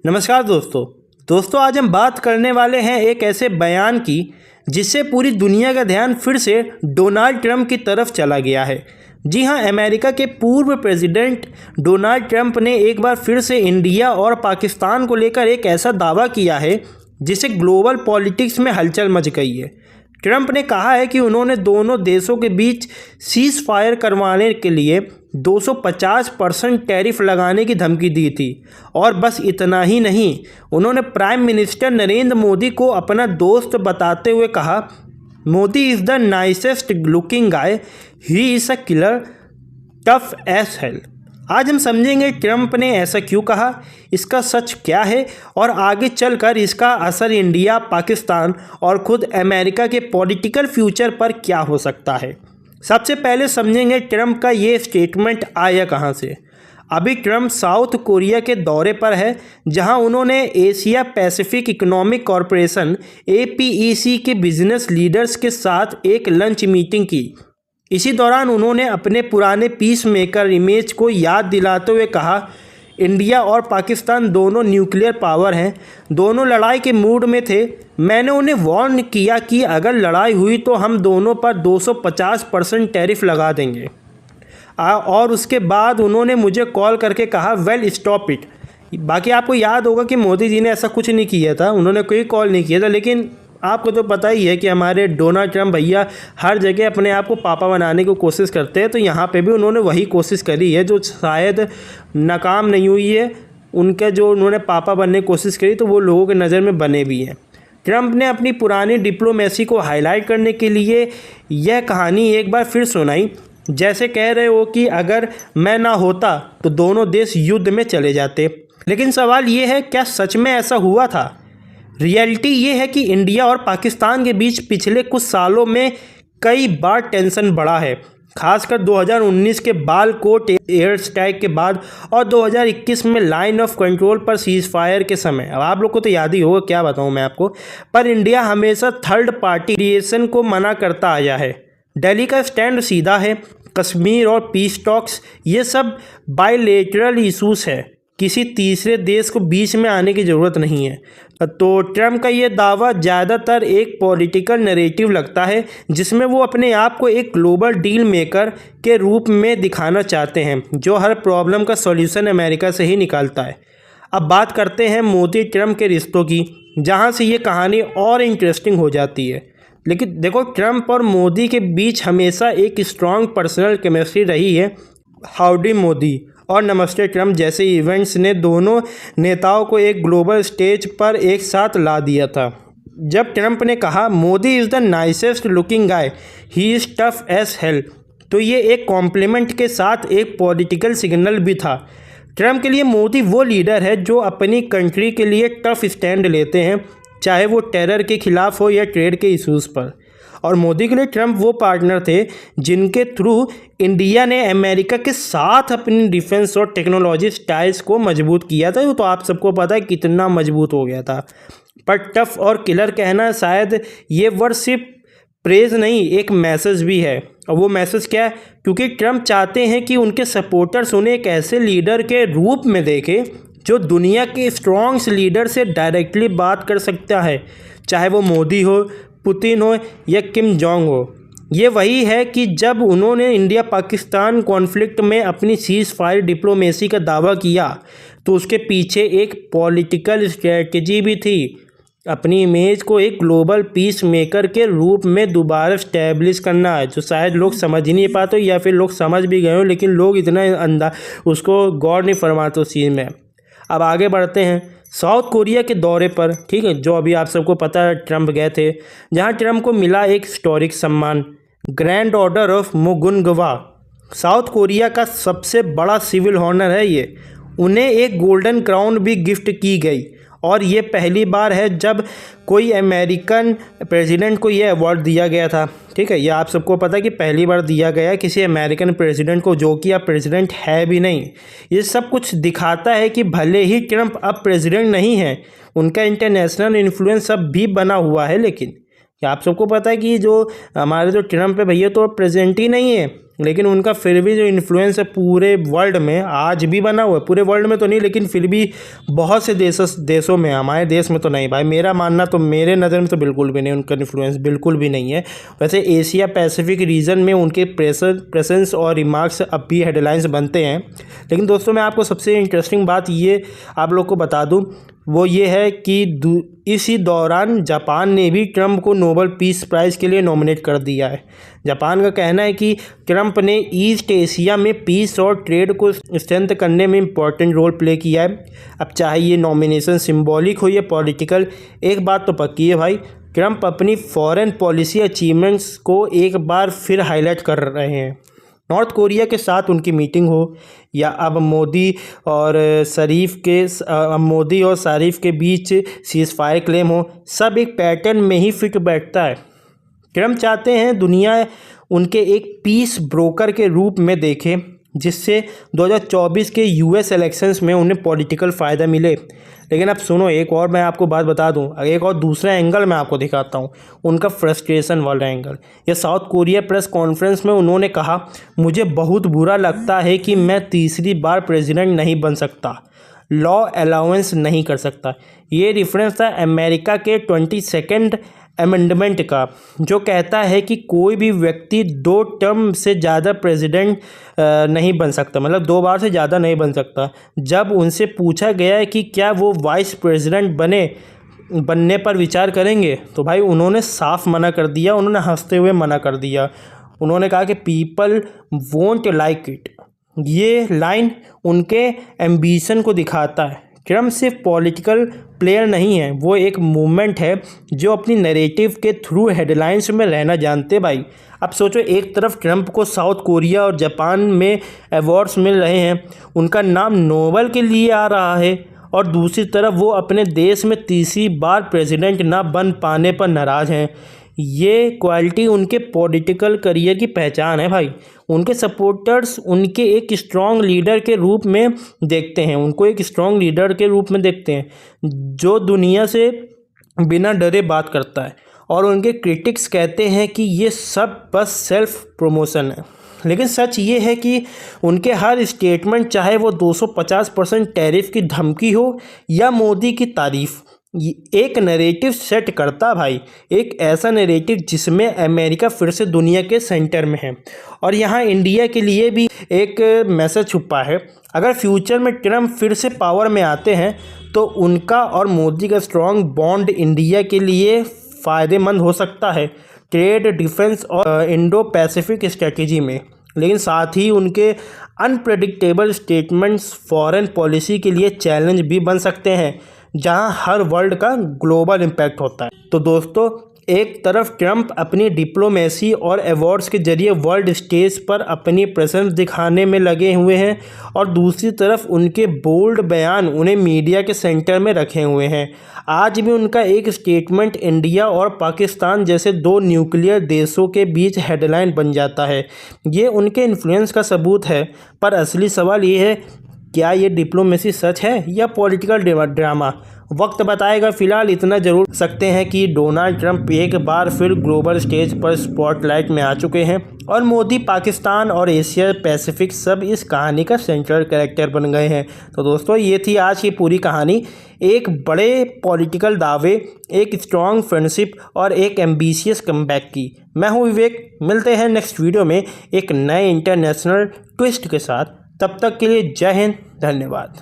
नमस्कार दोस्तों आज हम बात करने वाले हैं एक ऐसे बयान की जिससे पूरी दुनिया का ध्यान फिर से डोनाल्ड ट्रंप की तरफ चला गया है। जी हां, अमेरिका के पूर्व प्रेसिडेंट डोनाल्ड ट्रंप ने एक बार फिर से इंडिया और पाकिस्तान को लेकर एक ऐसा दावा किया है जिससे ग्लोबल पॉलिटिक्स में हलचल मच गई है। ट्रंप ने कहा है कि उन्होंने दोनों देशों के बीच सीज फायर करवाने के लिए 250% टैरिफ लगाने की धमकी दी थी। और बस इतना ही नहीं, उन्होंने प्राइम मिनिस्टर नरेंद्र मोदी को अपना दोस्त बताते हुए कहा, Modi is the nicest looking guy, he is a killer, tough as hell. आज हम समझेंगे ट्रंप ने ऐसा क्यों कहा, इसका सच क्या है और आगे चलकर इसका असर इंडिया, पाकिस्तान और खुद अमेरिका के पॉलिटिकल फ्यूचर पर क्या हो सकता है। सबसे पहले समझेंगे ट्रंप का ये स्टेटमेंट आया कहाँ से। अभी ट्रंप साउथ कोरिया के दौरे पर है, जहां उन्होंने Asia Pacific economic corporation APEC के बिजनेस लीडर्स के साथ एक लंच मीटिंग की। इसी दौरान उन्होंने अपने पुराने पीस मेकर इमेज को याद दिलाते हुए कहा, इंडिया और पाकिस्तान दोनों न्यूक्लियर पावर हैं, दोनों लड़ाई के मूड में थे। मैंने उन्हें वार्न किया कि अगर लड़ाई हुई तो हम दोनों पर 250% टैरिफ लगा देंगे। और उसके बाद उन्होंने मुझे कॉल करके कहा, वेल स्टॉप इट। बाकी आपको याद होगा कि मोदी जी ने ऐसा कुछ नहीं किया था, उन्होंने कोई कॉल नहीं किया था, लेकिन आपको तो पता ही है कि हमारे डोनाल्ड ट्रंप भैया हर जगह अपने आप को पापा बनाने की कोशिश करते हैं। तो यहाँ पे भी उन्होंने वही कोशिश करी है जो शायद नाकाम नहीं हुई है। उनके जो उन्होंने पापा बनने की कोशिश करी तो वो लोगों के नज़र में बने भी हैं। ट्रंप ने अपनी पुरानी डिप्लोमेसी को हाईलाइट करने के लिए यह कहानी एक बार फिर सुनाई, जैसे कह रहे हो कि अगर मैं ना होता तो दोनों देश युद्ध में चले जाते। लेकिन सवाल ये है, क्या सच में ऐसा हुआ था? रियलिटी ये है कि इंडिया और पाकिस्तान के बीच पिछले कुछ सालों में कई बार टेंशन बढ़ा है, खासकर 2019 के बालाकोट एयर स्ट्राइक के बाद और 2021 में लाइन ऑफ कंट्रोल पर सीज फायर के समय। अब आप लोग को तो याद ही होगा, क्या बताऊं मैं आपको। पर इंडिया हमेशा थर्ड पार्टी क्रिएशन को मना करता आया है। दिल्ली का स्टैंड सीधा है, कश्मीर और पीस टॉक्स ये सब बायलैटरल इशूज़ है, किसी तीसरे देश को बीच में आने की ज़रूरत नहीं है। तो ट्रंप का ये दावा ज़्यादातर एक पॉलिटिकल नैरेटिव लगता है, जिसमें वो अपने आप को एक ग्लोबल डील मेकर के रूप में दिखाना चाहते हैं, जो हर प्रॉब्लम का सॉल्यूशन अमेरिका से ही निकालता है। अब बात करते हैं मोदी ट्रंप के रिश्तों की, जहाँ से ये कहानी और इंटरेस्टिंग हो जाती है। लेकिन देखो, ट्रंप और मोदी के बीच हमेशा एक स्ट्रॉन्ग पर्सनल केमिस्ट्री रही है। हाउडी मोदी और नमस्ते ट्रंप जैसे इवेंट्स ने दोनों नेताओं को एक ग्लोबल स्टेज पर एक साथ ला दिया था। जब ट्रंप ने कहा, Modi is the nicest looking guy, he is tough as hell, तो ये एक कॉम्प्लीमेंट के साथ एक पॉलिटिकल सिग्नल भी था। ट्रंप के लिए मोदी वो लीडर है जो अपनी कंट्री के लिए टफ स्टैंड लेते हैं, चाहे वो टेरर के खिलाफ हो या ट्रेड के इशूज़ पर। और मोदी के लिए ट्रंप वो पार्टनर थे जिनके थ्रू इंडिया ने अमेरिका के साथ अपनी डिफेंस और टेक्नोलॉजी स्टाइल्स को मजबूत किया था। वो तो आप सबको पता है कितना मजबूत हो गया था। पर टफ और किलर कहना शायद ये वर्ड सिर्फ प्रेज नहीं, एक मैसेज भी है। और वो मैसेज क्या है? क्योंकि ट्रंप चाहते हैं कि उनके सपोर्टर्स उन्हें एक ऐसे लीडर के रूप में देखें जो दुनिया के स्ट्रॉन्ग लीडर से डायरेक्टली बात कर सकता है, चाहे वो मोदी हो, पुतिन हो या किम जोंग हो। ये वही है कि जब उन्होंने इंडिया पाकिस्तान कॉन्फ्लिक्ट में अपनी सीज फायर डिप्लोमेसी का दावा किया तो उसके पीछे एक पॉलिटिकल स्ट्रेटजी भी थी, अपनी इमेज को एक ग्लोबल पीस मेकर के रूप में दोबारा स्टैब्लिश करना है, जो शायद लोग समझ ही नहीं पाते या फिर लोग समझ भी गए हो, लेकिन लोग इतना उसको गौर नहीं फरमाते उस चीज़ में। अब आगे बढ़ते हैं साउथ कोरिया के दौरे पर, ठीक है, जो अभी आप सबको पता है ट्रंप गए थे, जहां ट्रंप को मिला एक हिस्टोरिक सम्मान, grand order of Mugunghwa. South Korea का सबसे बड़ा सिविल हॉनर है ये। उन्हें एक गोल्डन क्राउन भी गिफ्ट की गई और ये पहली बार है जब कोई अमेरिकन प्रेसिडेंट को ये अवार्ड दिया गया था। ठीक है, ये आप सबको पता है कि पहली बार दिया गया किसी अमेरिकन प्रेसिडेंट को, जो कि अब प्रेसिडेंट है भी नहीं। ये सब कुछ दिखाता है कि भले ही ट्रंप अब प्रेसिडेंट नहीं है, उनका इंटरनेशनल इन्फ्लुएंस अब भी बना हुआ है, लेकिन कि आप सबको पता है कि जो हमारे जो ट्रम्प है भैया तो प्रेजेंट ही नहीं है, लेकिन उनका फिर भी जो इन्फ्लुएंस है पूरे वर्ल्ड में आज भी बना हुआ है। पूरे वर्ल्ड में तो नहीं, लेकिन फिर भी बहुत से देशों में, हमारे देश में तो नहीं भाई। मेरा मानना तो, मेरे नज़र में तो बिल्कुल भी नहीं, उनका इन्फ्लुएंस बिल्कुल भी नहीं है। वैसे एशिया पैसिफिक रीजन में उनके प्रेजेंस और रिमार्क्स अब भी हेडलाइंस बनते हैं। लेकिन दोस्तों मैं आपको सबसे इंटरेस्टिंग बात ये आप लोग को बता दूँ, वो ये है कि इसी दौरान जापान ने भी ट्रंप को नोबेल पीस प्राइज़ के लिए नॉमिनेट कर दिया है। जापान का कहना है कि ट्रंप ने ईस्ट एशिया में पीस और ट्रेड को स्ट्रेंथ करने में इम्पोर्टेंट रोल प्ले किया है। अब चाहे ये नॉमिनेशन सिंबॉलिक हो या पॉलिटिकल, एक बात तो पक्की है भाई, ट्रंप अपनी फॉरेन पॉलिसी अचीवमेंट्स को एक बार फिर हाईलाइट कर रहे हैं। नॉर्थ कोरिया के साथ उनकी मीटिंग हो या अब मोदी और शारीफ के बीच सीज़फायर क्लेम हो, सब एक पैटर्न में ही फिट बैठता है। ट्रंप चाहते हैं दुनिया उनके एक पीस ब्रोकर के रूप में देखे, जिससे 2024 के यूएस इलेक्शंस में उन्हें पॉलिटिकल फ़ायदा मिले। लेकिन अब सुनो, एक और मैं आपको बात बता दूं, एक और दूसरा एंगल मैं आपको दिखाता हूं, उनका फ्रस्ट्रेशन वाला एंगल। ये साउथ कोरिया प्रेस कॉन्फ्रेंस में उन्होंने कहा, मुझे बहुत बुरा लगता है कि मैं तीसरी बार प्रेसिडेंट नहीं बन सकता, लॉ अलाउंस नहीं कर सकता। ये रेफरेंस था अमेरिका के 22nd अमेंडमेंट का, जो कहता है कि कोई भी व्यक्ति 2 टर्म से ज़्यादा प्रेसिडेंट नहीं बन सकता, मतलब 2 बार से ज़्यादा नहीं बन सकता। जब उनसे पूछा गया है कि क्या वो वाइस प्रेसिडेंट बनने पर विचार करेंगे, तो भाई उन्होंने साफ मना कर दिया, उन्होंने हंसते हुए मना कर दिया। उन्होंने कहा कि पीपल वोंट लाइक इट। ये लाइन उनके एम्बिशन को दिखाता है। ट्रंप सिर्फ पॉलिटिकल प्लेयर नहीं है, वो एक मूवमेंट है जो अपनी नैरेटिव के थ्रू हेडलाइंस में रहना जानते भाई। अब सोचो, एक तरफ ट्रंप को साउथ कोरिया और जापान में अवार्ड्स मिल रहे हैं, उनका नाम नोबेल के लिए आ रहा है, और दूसरी तरफ वो अपने देश में तीसरी बार प्रेसिडेंट ना बन पाने पर नाराज़ हैं। ये क्वालिटी उनके पॉलिटिकल करियर की पहचान है भाई। उनके सपोर्टर्स उनके एक स्ट्रॉन्ग लीडर के रूप में देखते हैं, उनको एक स्ट्रॉन्ग लीडर के रूप में देखते हैं जो दुनिया से बिना डरे बात करता है। और उनके क्रिटिक्स कहते हैं कि ये सब बस सेल्फ प्रमोशन है। लेकिन सच ये है कि उनके हर स्टेटमेंट, चाहे वो 250% टैरिफ की धमकी हो या मोदी की तारीफ़, एक नैरेटिव सेट करता भाई, एक ऐसा नैरेटिव जिसमें अमेरिका फिर से दुनिया के सेंटर में है। और यहाँ इंडिया के लिए भी एक मैसेज छुपा है। अगर फ्यूचर में ट्रंप फिर से पावर में आते हैं तो उनका और मोदी का स्ट्रॉन्ग बॉन्ड इंडिया के लिए फ़ायदेमंद हो सकता है, ट्रेड, डिफेंस और इंडो पैसिफिक स्ट्रेटजी में। लेकिन साथ ही उनके अनप्रेडिक्टेबल स्टेटमेंट्स फॉरेन पॉलिसी के लिए चैलेंज भी बन सकते हैं, जहां हर वर्ल्ड का ग्लोबल इम्पैक्ट होता है। तो दोस्तों, एक तरफ ट्रंप अपनी डिप्लोमेसी और अवार्ड्स के जरिए वर्ल्ड स्टेज पर अपनी प्रेजेंस दिखाने में लगे हुए हैं, और दूसरी तरफ उनके बोल्ड बयान उन्हें मीडिया के सेंटर में रखे हुए हैं। आज भी उनका एक स्टेटमेंट इंडिया और पाकिस्तान जैसे 2 न्यूक्लियर देशों के बीच हेडलाइन बन जाता है। ये उनके इन्फ्लुएंस का सबूत है। पर असली सवाल ये है, क्या ये डिप्लोमेसी सच है या पॉलिटिकल ड्रामा? वक्त बताएगा। फिलहाल इतना जरूर सकते हैं कि डोनाल्ड ट्रंप एक बार फिर ग्लोबल स्टेज पर स्पॉटलाइट में आ चुके हैं, और मोदी पाकिस्तान और एशिया पैसिफिक सब इस कहानी का सेंट्रल कैरेक्टर बन गए हैं। तो दोस्तों, ये थी आज की पूरी कहानी। एक बड़े पॉलिटिकल दावे, एक स्ट्रॉन्ग फ्रेंडशिप और एक एम्बिशियस कमबैक की। मैं हूँ विवेक, मिलते हैं नेक्स्ट वीडियो में एक नए इंटरनेशनल ट्विस्ट के साथ। तब तक के लिए जय हिंद, धन्यवाद।